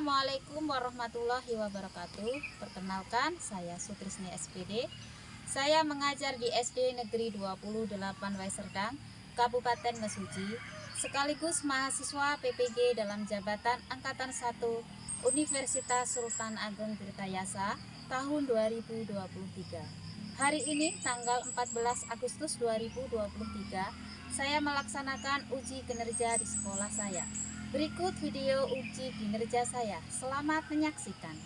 Assalamualaikum warahmatullahi wabarakatuh. Perkenalkan, saya Sutrisni SPD. Saya mengajar di SD Negeri 28 Waiserdang, Kabupaten Mesuji, sekaligus mahasiswa PPG dalam jabatan Angkatan 1 Universitas Sultan Agung Tirtayasa tahun 2023. Hari ini tanggal 14 Agustus 2023, saya melaksanakan uji kinerja di sekolah saya. Berikut video uji kinerja saya. Selamat menyaksikan.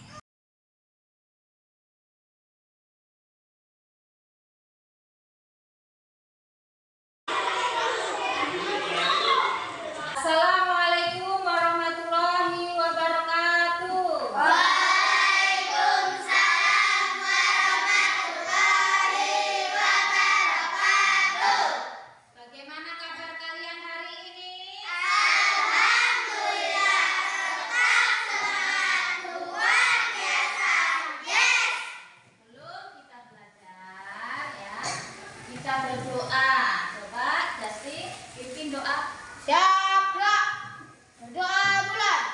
Assalamualaikum warahmatullahi wabarakatuh. Waalaikumsalam warahmatullahi wabarakatuh. Bagaimana kabar kalian hari ini? Alhamdulillah, tetap semangat luar biasa. Yes. Sebelum kita belajar ya, kita berdoa. Coba Justin pimpin doa. Siap, Kak. Berdoa mulai.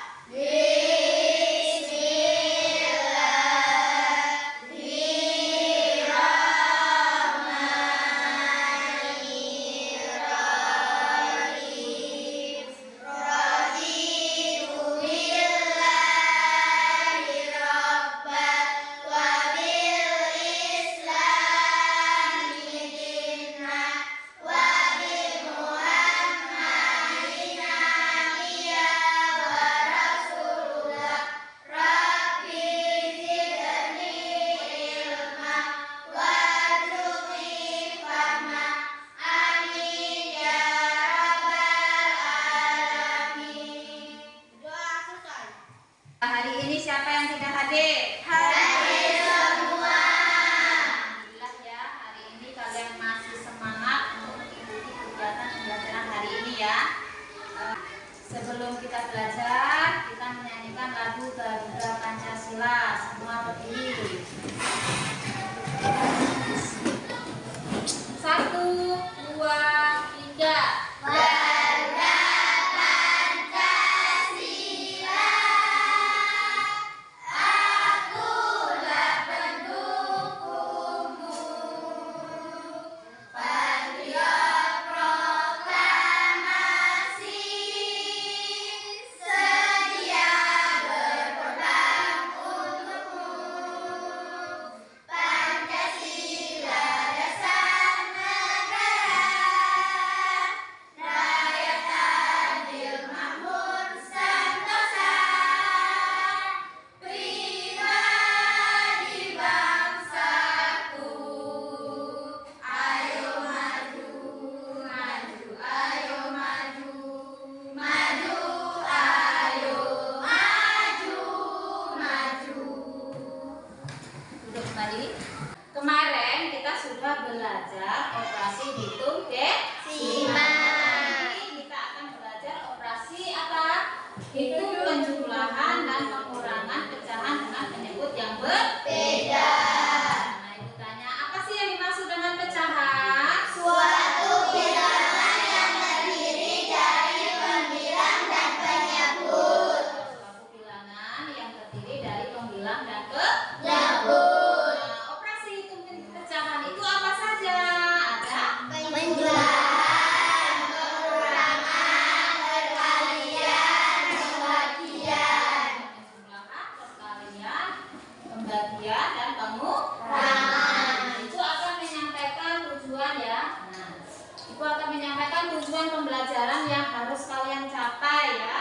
Hari ini siapa yang tidak hadir? Hadir semua. Alhamdulillah ya, hari ini kalian masih semangat untuk mengikuti kegiatan pembelajaran hari ini ya. Sebelum kita belajar, kita menyanyikan lagu Garuda Pancasila. Semua berdiri. 1, 2, 3. Garuda Pancasila, akulah pendukungmu, patriot proklamasi, sedia berkorban untukmu. Pancasila dasar negara, rakyat adil makmur sentosa, pribadi bangsaku. Ayo maju, maju, ayo maju, maju, ayo maju, maju. Duduk kembali. Kemarin kita sudah belajar operasi hitung desimal. Ini kita akan belajar operasi apa? Hitung penjumlahan dan pengurangan pecahan dengan penyebut yang berbeda. Nah, ibu tanya, apa sih yang dimaksud dengan pecahan? Suatu bilangan yang terdiri dari pembilang dan penyebut. Suatu bilangan yang terdiri dari pembilang dan Penyebut. Nah, operasi hitung pecahan itu apa saja? Ada Penjumlahan, pengurangan, perkalian, pembagian. penjumlahan, perkalian, pembagian, dan pengurangan. Pengurangan. Itu akan menyampaikan tujuan ya. Nah, itu akan menyampaikan tujuan pembelajaran yang harus kalian capai ya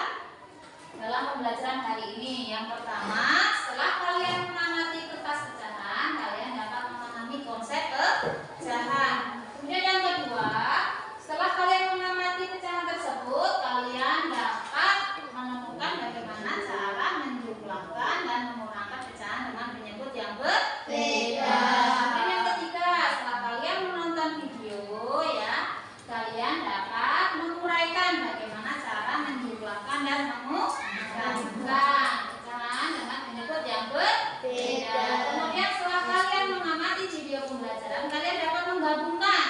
dalam pembelajaran hari ini. Yang pertama, setelah kalian mengamati kertas pecahan, kalian dapat memahami konsep pecahan. Kemudian yang kedua, setelah kalian mengamati pecahan tersebut, kalian dapat menemukan bagaimana cara menjumlahkan dan mengurangkan pecahan dengan penyebut yang berbeda. Dan yang ketiga, setelah kalian menonton video ya, kalian dapat menguraikan bagaimana cara menjumlahkan dan mengurangkan pecahan dengan penyebut yang berbeda. Kemudian setelah kalian mengamati video pembelajaran, kalian dapat menggabungkan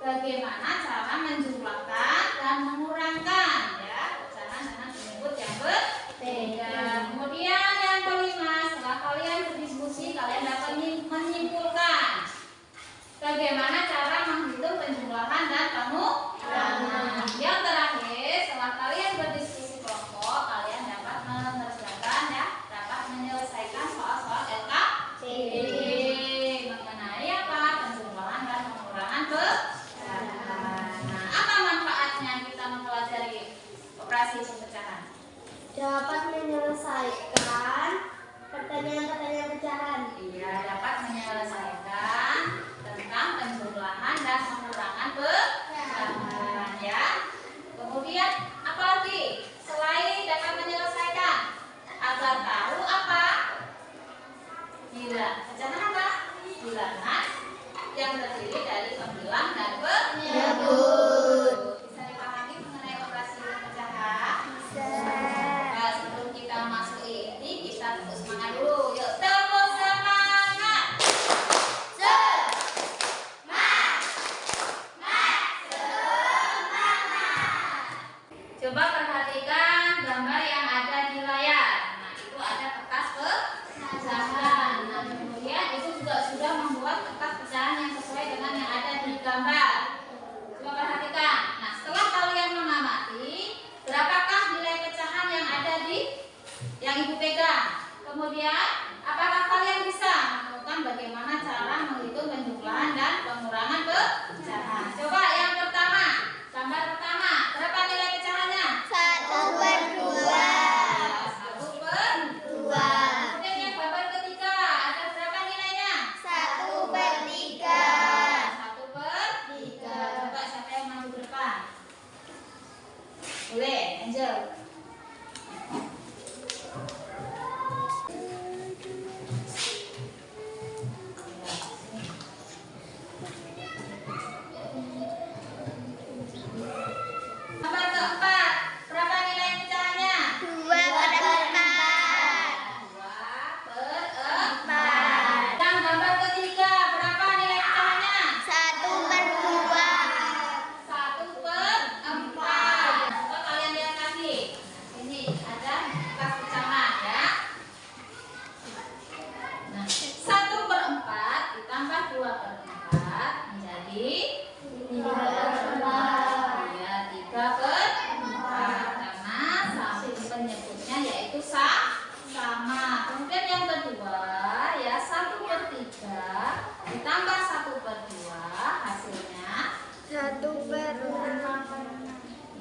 bagaimana cara menjumlahkan dan mengurangkan ya pecahan dengan penyebut yang berbeda. Kemudian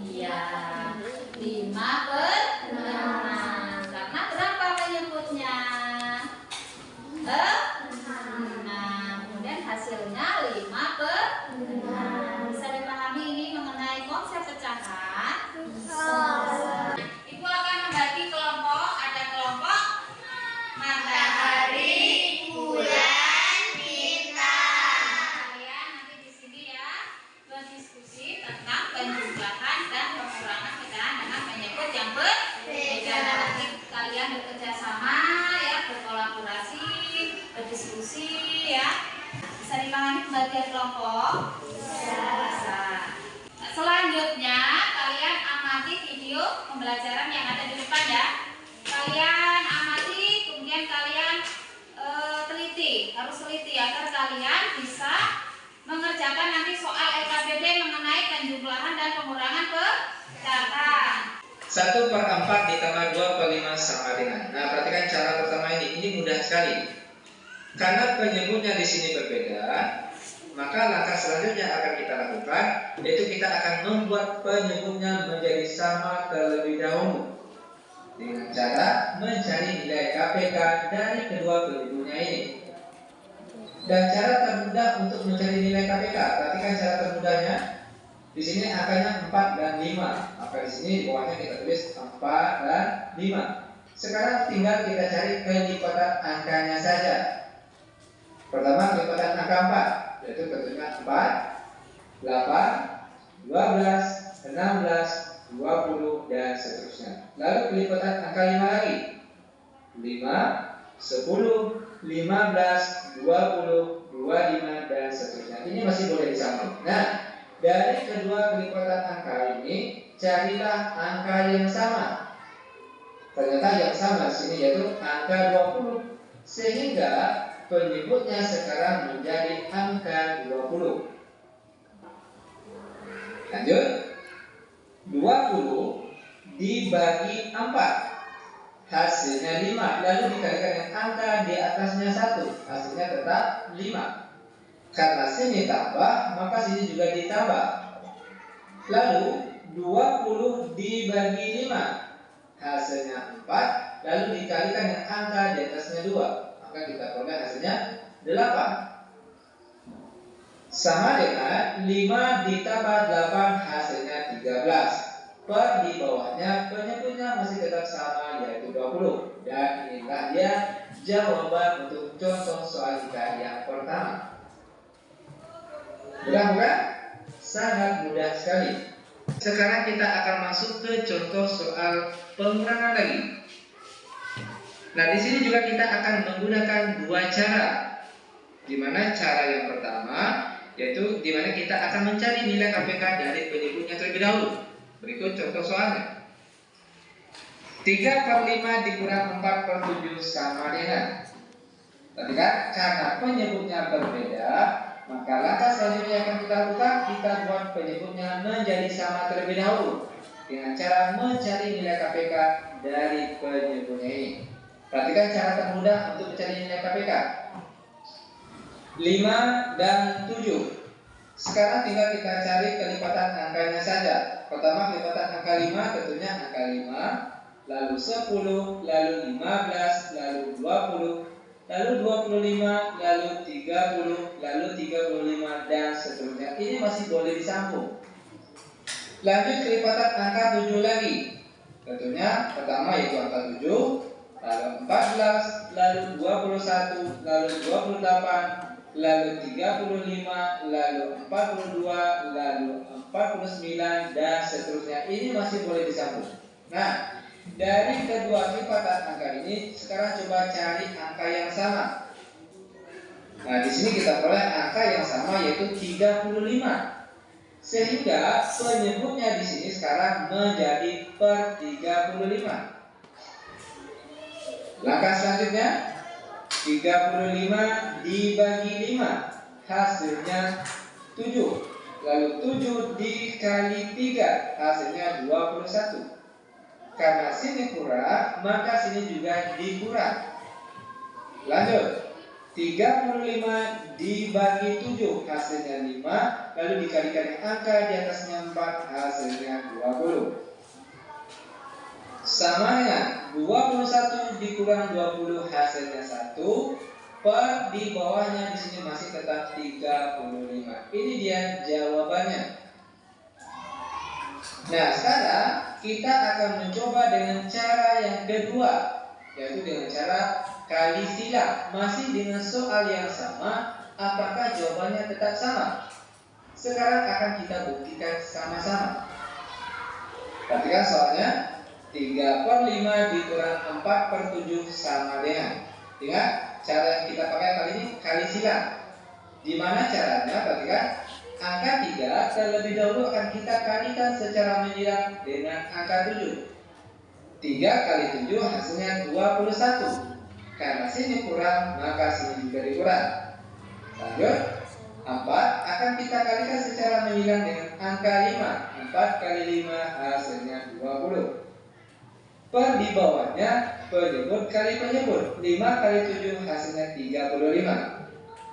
Iya, 5/6. Karena berapa penyebutnya? 6. Kemudian hasilnya 5/6. Bisa dipahami ini mengenai konsep pecahan? Ibu akan membagi kelompok. Ada kelompok matahari, Bulan, bintang. kalian nanti di sini ya berdiskusi tentang penjumlahan dan pengurangan pecahan dengan menyebut yang berbeda. Nanti kalian bekerja sama ya, berkolaborasi, berdiskusi ya. Bisa dipahami pembagian kelompok? Bisa. Selanjutnya kalian amati video pembelajaran yang ada di depan ya. Kalian amati, kemudian kalian teliti, harus teliti agar kalian bisa mengerjakan nanti soal LKPD mengenai penjumlahan dan pengurangan pecahan. 1/4 ditambah 2/5 sama dengan. Nah, perhatikan cara pertama ini mudah sekali. Karena penyebutnya di sini berbeda, maka langkah selanjutnya akan kita lakukan, yaitu kita akan membuat penyebutnya menjadi sama terlebih dahulu dengan cara mencari nilai KPK dari kedua penyebutnya ini. Dan cara termudah untuk mencari nilai KPK, perhatikan cara termudahnya. Di sini angkanya 4 dan 5. Maka di sini di bawahnya kita tulis 4 dan 5. Sekarang tinggal kita cari kelipatan angkanya saja. Pertama kelipatan angka 4, yaitu tentunya 4, 8, 12, 16, 20 dan seterusnya. Lalu kelipatan angka 5 lagi. 5, 10, 15, 20, 25 dan seterusnya. Ini masih boleh disambung. Nah, dari kedua kelipatan angka ini carilah angka yang sama. Ternyata yang sama di sini yaitu angka 20. Sehingga penyebutnya sekarang menjadi angka 20. Lanjut. 20 dibagi 4 hasilnya 5, lalu dikalikan dengan angka di atasnya 1, hasilnya tetap 5. Karena sini tambah, maka sini juga ditambah. Lalu 20 dibagi 5 hasilnya 4, lalu dikalikan dengan angka di atasnya 2, maka kita peroleh hasilnya 8. Sama dengan 5 ditambah 8 hasilnya 13. Per di bawahnya penyebutnya masih tetap sama yaitu 20. Dan inilah dia jawaban untuk contoh soal kita yang pertama. Mudah bukan? Sangat mudah sekali. Sekarang kita akan masuk ke contoh soal pengurangan lagi. Nah, di sini juga kita akan menggunakan dua cara. Di mana cara yang pertama yaitu di mana kita akan mencari nilai KPK dari penyebutnya terlebih dahulu. Berikut contoh soalnya. 3/5 dikurang 4/7 sama dengan. Tadi kan karena penyebutnya berbeda, maka langkah selanjutnya yang akan kita lakukan, kita buat penyebutnya menjadi sama terlebih dahulu dengan cara mencari nilai KPK dari penyebutnya ini. Perhatikan cara termudah untuk mencari nilai KPK. 5 dan 7. Sekarang tinggal kita cari kelipatan angkanya saja. Pertama kelipatan angka 5 tentunya angka 5, lalu 10, lalu 15, lalu 20, lalu 25, lalu 30, lalu 35 dan seterusnya. Ini masih boleh disambung. Lanjut kelipatan angka 7 lagi. Tentunya pertama yaitu angka 7, lalu 14, lalu 21, lalu 28, lalu 35, lalu 42, lalu 49 dan seterusnya. Ini masih boleh disambung. Nah, dari kedua kelipatan angka ini sekarang coba cari angka yang sama. Nah, di sini kita peroleh angka yang sama yaitu 35. Sehingga penyebutnya di sini sekarang menjadi per 35. Langkah selanjutnya 35 dibagi 5 hasilnya 7. Lalu 7 dikali 3 hasilnya 21. Karena sini kurang, maka sini juga dikurang. Lanjut. 35 dibagi 7 hasilnya 5, lalu dikalikan angka di atasnya 4 hasilnya 20. Sama dengan 21 dikurang 20 hasilnya 1, per di bawahnya di sini masih tetap 35. Ini dia jawabannya. Nah, sekarang kita akan mencoba dengan cara yang kedua, yaitu dengan cara kali silang. Masih dengan soal yang sama, apakah jawabannya tetap sama? Sekarang akan kita buktikan sama-sama. Perhatikan soalnya, 3/5 dikurang 4/7 sama dengan. Ingat, cara yang kita pakai kali ini kali silang. Di mana caranya? Perhatikan, angka 3 terlebih dahulu akan kita kalikan secara menyilang dengan angka 7. 3 kali 7 hasilnya 21. Karena sini kurang, maka sini juga dikurang. Lanjut, 4 akan kita kalikan secara menyilang dengan angka 5. 4 kali 5 hasilnya 20. Per di bawahnya penyebut kali penyebut. 5 kali 7 hasilnya 35.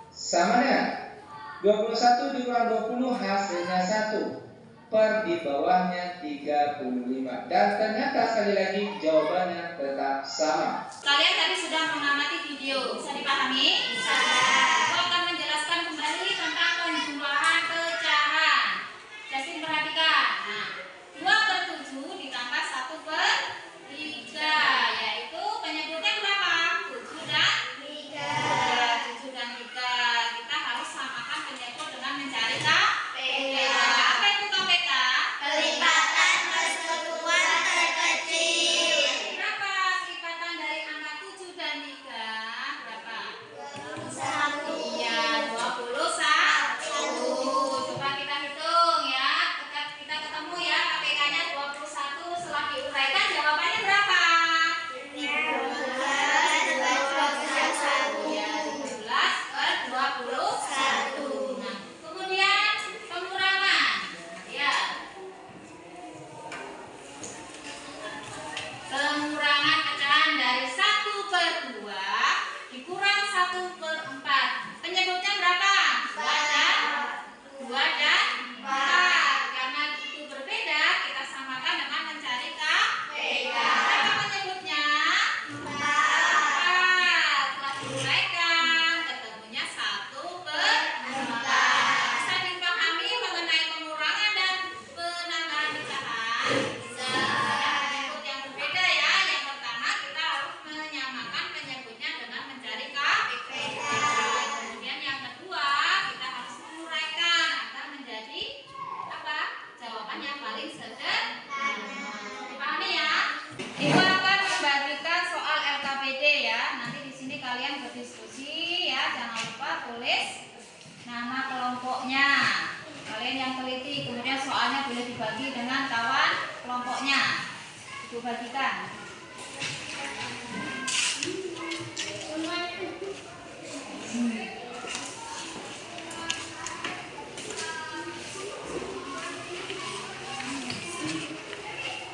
Sama dengan 21 dikurang 20 hasilnya 1. Per di bawahnya 35. Dan ternyata sekali lagi jawabannya tetap sama. Kalian tadi sudah mengamati video, bisa dipahami? Bisa. Aku akan menjelaskan kembali tentang penjumlahan pecahan. Jasmin perhatikan. Nah, 2/7 ditambah 1/3, yaitu penyebutnya berapa? 7 dan 3. 7 dan 3. Kita harus samakan penyebut dengan mencari KPK. Apa itu KPK? Kelipatan persatuan terkecil. Berapa kelipatan dari angka 7 dan 3? Berapa? 1. Iya, 21. Coba kita hitung ya. Kita ketemu ya KPK-nya 21. Setelah diuraikan jawabannya berapa? 17/21. Ya, 17/21. Nah, kemudian pengurangan. Ya. Pengurangan pecahan dari 1/2 dikurang 1/4. Penyebutnya berapa? 2 dan 4. Karena itu berbeda, kita samakan dengan mencari KPK. Berapa penyebutnya? 4. Setelah diuraikan, ketemunya 1/4. Bisa dipahami mengenai pengurangan dan penambahan pecahan? Bisa. Penyebut yang berbeda ya. Yang pertama kita harus menyamakan penyebutnya dengan mencari KPK. Kemudian yang kedua kita harus menguraikan agar menjadi apa? Jawaban yang paling sederhana. Dipahami ya? Ibu akan membagikan soal LKPD ya. Nanti di sini kalian berdiskusi ya. Jangan lupa tulis nama kelompoknya. Kalian yang teliti, kemudian soalnya boleh dibagi dengan kawan kelompoknya. Ibu bagikan.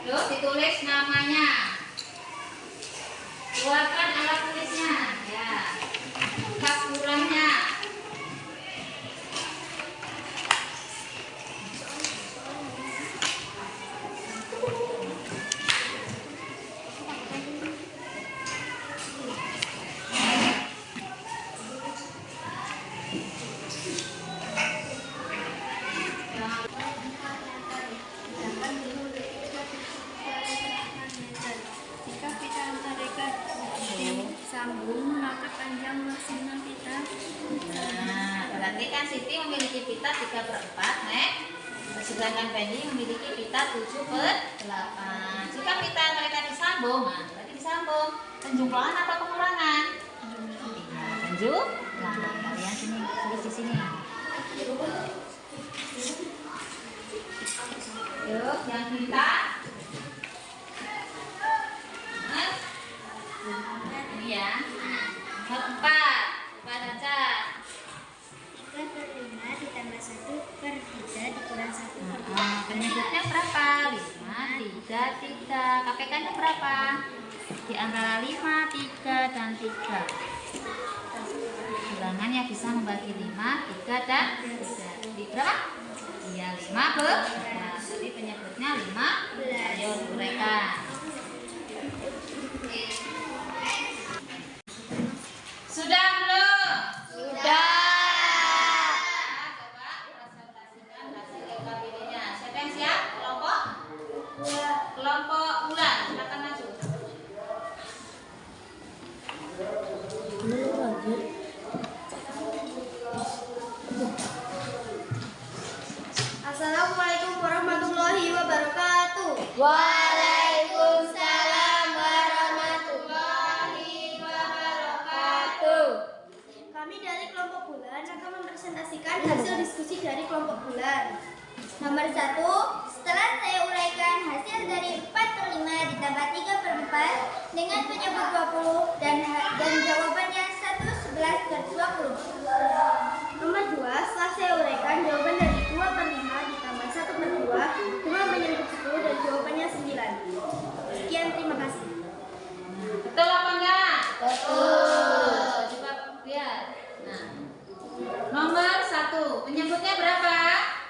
Terus ditulis namanya. Keluarkan alat tulisnya. Ya. Kas kurangnya. Jika pita mereka sambung, maka panjang maksimal pita. Nah, berarti kan Siti memiliki pita 3/4, Nek. Sedangkan Fendi memiliki pita 7/8. Jika pita mereka disambung, nah berarti disambung. Penjumlahan atau pengurangan? Nah, penjumlahan. Kalian sini tulis di sini. Yuk, yang pita. Nah, ini ya. 4. Baca. 3/5 ditambah 1/3 dikurang 1/4. Penyebutnya berapa? 5, 3, 3. KPK-nya berapa? Di antara 5, 3, dan 3. bilangan yang bisa membagi 5, 3, dan 3. Jadi berapa? Iya, 5 belas. Jadi penyebutnya 5. Ayo uraikan. Sudah belum? Sudah. Coba presentasikan hasil LKPD-nya. Siapa yang siap? Kelompok? Kelompok bulan. Silakan maju. Assalamualaikum warahmatullahi wabarakatuh. Waalaikumsalam warahmatullahi wabarakatuh. Kami dari kelompok bulan akan mempresentasikan hasil diskusi dari kelompok bulan. Nomor 1, setelah saya uraikan hasil dari 4/5 ditambah 3/4 dengan penyebut 20 dan jawabannya 1, 11, dan 20. Nomor 2, setelah saya uraikan jawaban dari 2/5 ditambah 1/2 dengan penyebut 10 dan jawabannya 9. Sekian, terima kasih. Betul apa enggak? Betul. Coba lihat. Nah, nomor 1 penyebutnya berapa?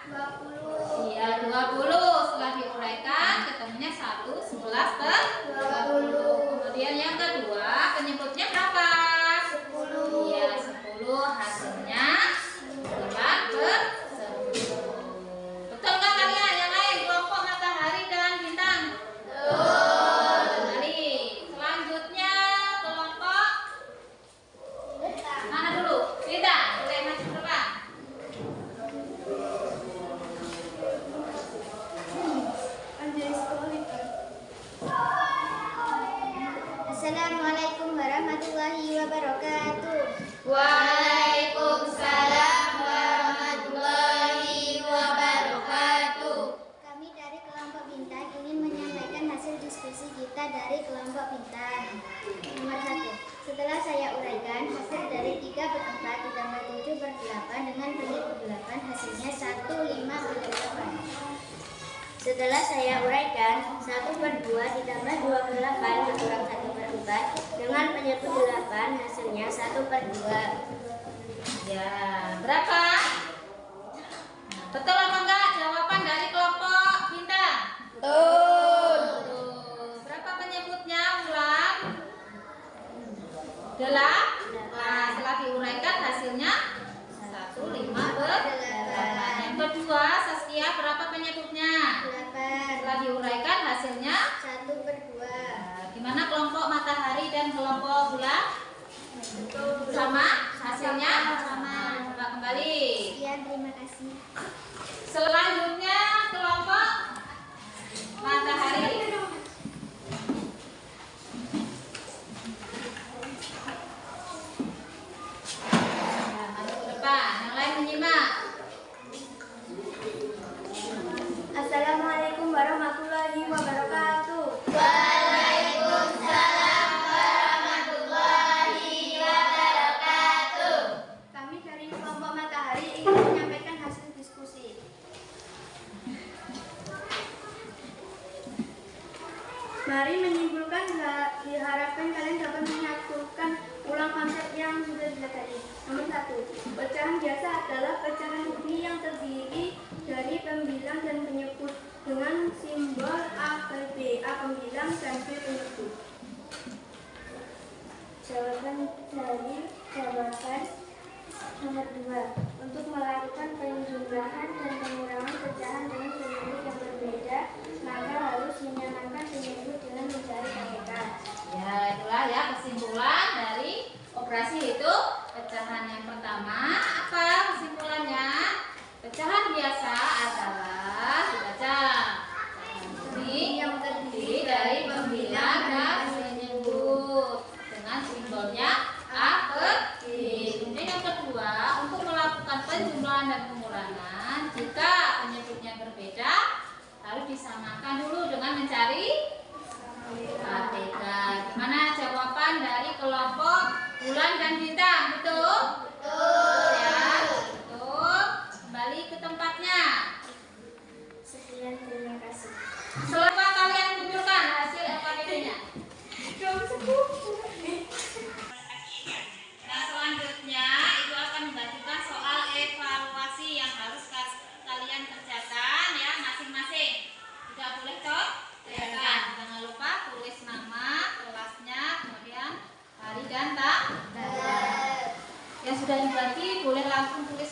20. Iya, 20. Setelah diuraikan ketemunya 1, 11 per 20. Kemudian yang kedua penyebutnya berapa? 10. Iya, 10. Hasilnya 9 per 10. Betul nggak kalian? Yang lain kelompok matahari dan bintang? Betul. Kembali. Selanjutnya kelompok mana dulu? Bintang. Boleh maju ke depan. Assalamualaikum warahmatullahi wabarakatuh. Waalaikumsalam warahmatullahi wabarakatuh. Kami dari kelompok bintang ingin menyampaikan hasil diskusi kita dari kelompok bintang. Nomor 1, setelah saya uraikan hasil dari 3/4 ditambah 7/8 dengan penyebut 8 hasilnya 1, 5, 8. Setelah saya uraikan 1/2 ditambah 2/8 dikurang 1/4 dengan penyebut 8 hasilnya 1/2. Ya, berapa? Nah, betul apa enggak jawaban dari kelompok bintang? Betul. Berapa penyebutnya? Ulang. 8. Setelah diuraikan hasilnya 1, 5/8. Yang kedua, Saskia, berapa penyebutnya? 8. Setelah diuraikan hasilnya 1/2. gimana kelompok matahari dan kelompok bulan? Sama? Hasilnya? Sama. Coba kembali. Sekian, terima kasih. Selanjutnya kelompok matahari. Nah, maju ke depan. Yang lain menyimak. Assalamualaikum warahmatullahi wabarakatuh. Waalaikumsalam warahmatullahi wabarakatuh. Kami dari kelompok matahari ingin menyampaikan hasil diskusi. Mari menyimpulkan, diharapkan kalian dapat menyatukan ulang konsep yang sudah dipelajari. Nomor 1, pecahan biasa adalah pecahan bumi yang terdiri dari pembilang dan penyebut dengan simbol A, B, B. A pembilang dan B penyebut. Jawaban dari jawaban nomor 2. Untuk melakukan penjumlahan dan pengurangan pecahan dengan penyebut yang berbeda, maka harus menyamakan penyebut dengan mencari KPK. Ya, itulah ya kesimpulan dari operasi itu. Pecahan yang pertama, apa kesimpulannya? Pecahan biasa adalah dibaca ini yang terdiri dari pembilang dan penyebut dengan simbolnya A, B, B. Kemudian yang kedua, untuk melakukan penjumlahan dan pengurangan, jika penyebutnya berbeda, harus disamakan dulu dengan mencari KPK. Gimana jawaban dari kelompok bulan dan bintang? Betul?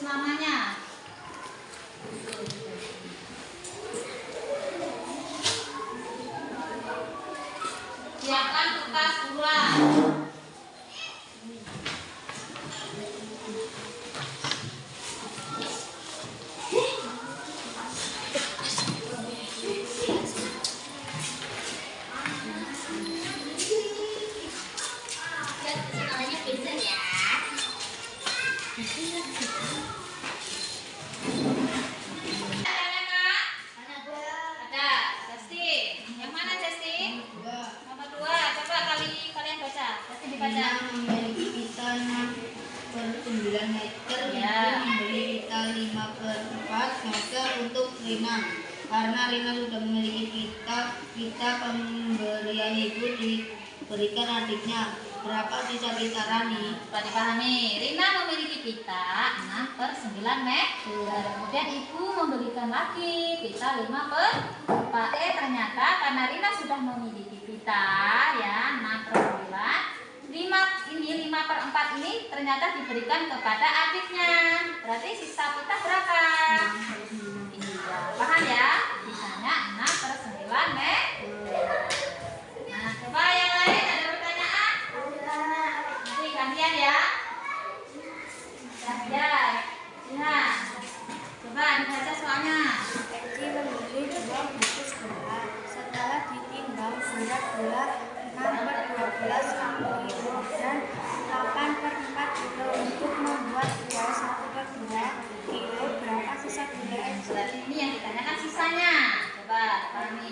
namanya. Siapkan kertas gula. Sekolahnya pintar ya. Ada, Justin. Yang mana Justin? Nomor 2. Coba kalian baca. Justin dibaca. Memiliki pita 6/9 meter, Ya. Ibu membeli pita 5/4 meter untuk Rina. Karena Rina sudah memiliki pita pemberian ibu diberikan adiknya. Berapa sisa pita Rani? Coba dipahami. Rina memiliki pita 6/9 meter. Kemudian ibu memberikan lagi pita 5/4. Ternyata karena Rina sudah memiliki pita ya 6/9. 5/4 ini ternyata diberikan kepada adiknya. Berarti sisa pita berapa? Iya, paham ya? Sisanya 6/9 meter. Nah, coba yang lain ada pertanyaan? Nanti gantian ya. Ya. Coba dibaca soalnya. Eci membeli 2 bungkus gula. Setelah ditimbang surat gula 6/12 kilo dan 8/4 kilo. Untuk membuat kue 1/2 kilo, berapa sisa gula Eci? Berarti ini yang ditanyakan sisanya. Coba pahami.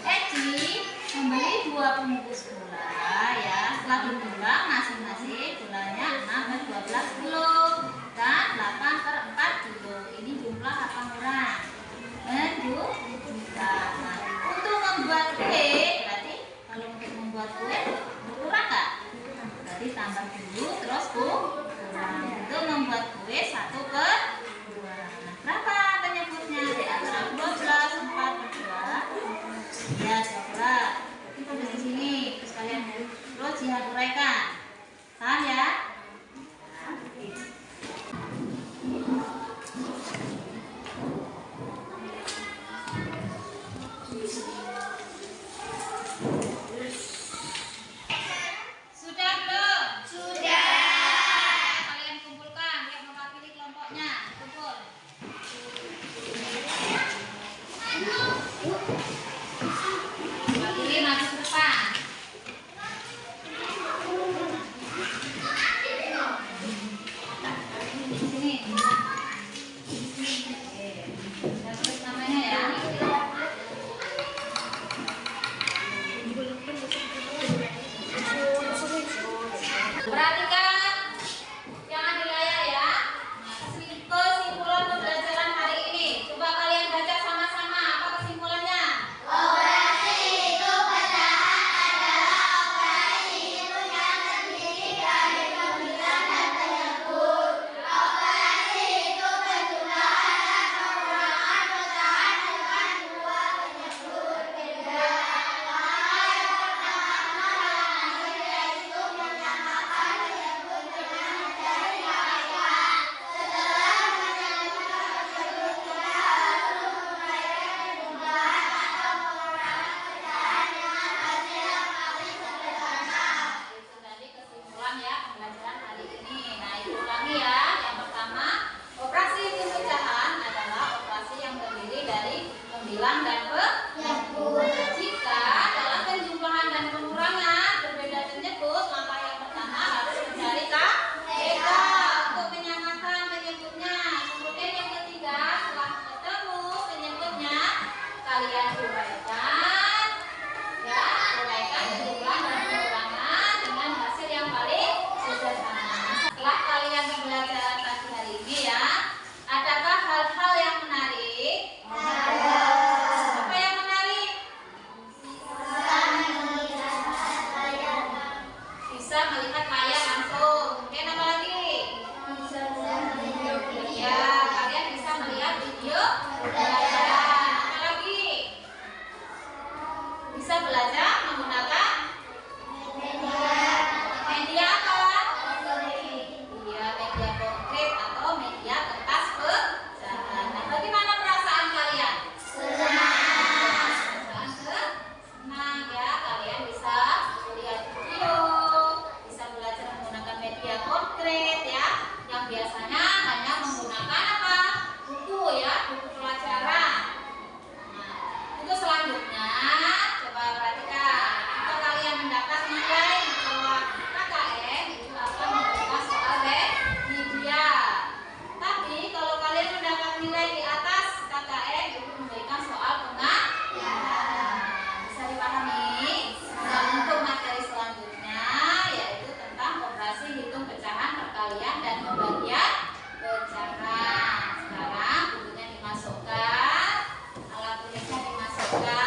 Eci membeli 2 bungkus gula ya. Setelah ditimbang masing-masing gulanya 6/12 kilo dan 8/4 kilo. Ini jumlah apa kurang? Menjuta. Nah, untuk membuat kue, berarti kalau untuk membuat kue kurang nggak? Berarti tambah dulu terus kurang. Untuk membuat kue 1/2. Nah, berapa penyebutnya di antara 12, 4/2? Ya, coba. Ini tulis di sini. Terus kalian terus jihad uraikan. Paham ya? Sudah belum? Sudah. Kalian kumpulkan yang mewakili kelompoknya. Kumpul. Wakili maju ke depan. Di sini. Oke. Kita tulis namanya ya. Perhatikan yang ada di layar ya. Kesimpulan pembelajaran hari ini. Coba kalian baca sama-sama. Apa kesimpulannya? Itu tadi kesimpulan ya pembelajaran hari ini. Nah, itu ulangi ya. Yang pertama, operasi pengucahan adalah operasi yang terdiri dari pembilang dan penyebut. Jika dalam penjumlahan dan pengurangan berbeda penyebut, maka yang pertama harus mencari KTK untuk menyamakan penyebutnya. Kemudian yang ketiga, setelah ketemu penyebutnya, kalian uraikan ya, uraikan penjumlahan dan pengurangan dengan hasil yang paling sederhana. Setelah kalian pembelajaran pagi hari ini ya, adakah hal-hal yang menarik? Ada. Bukan.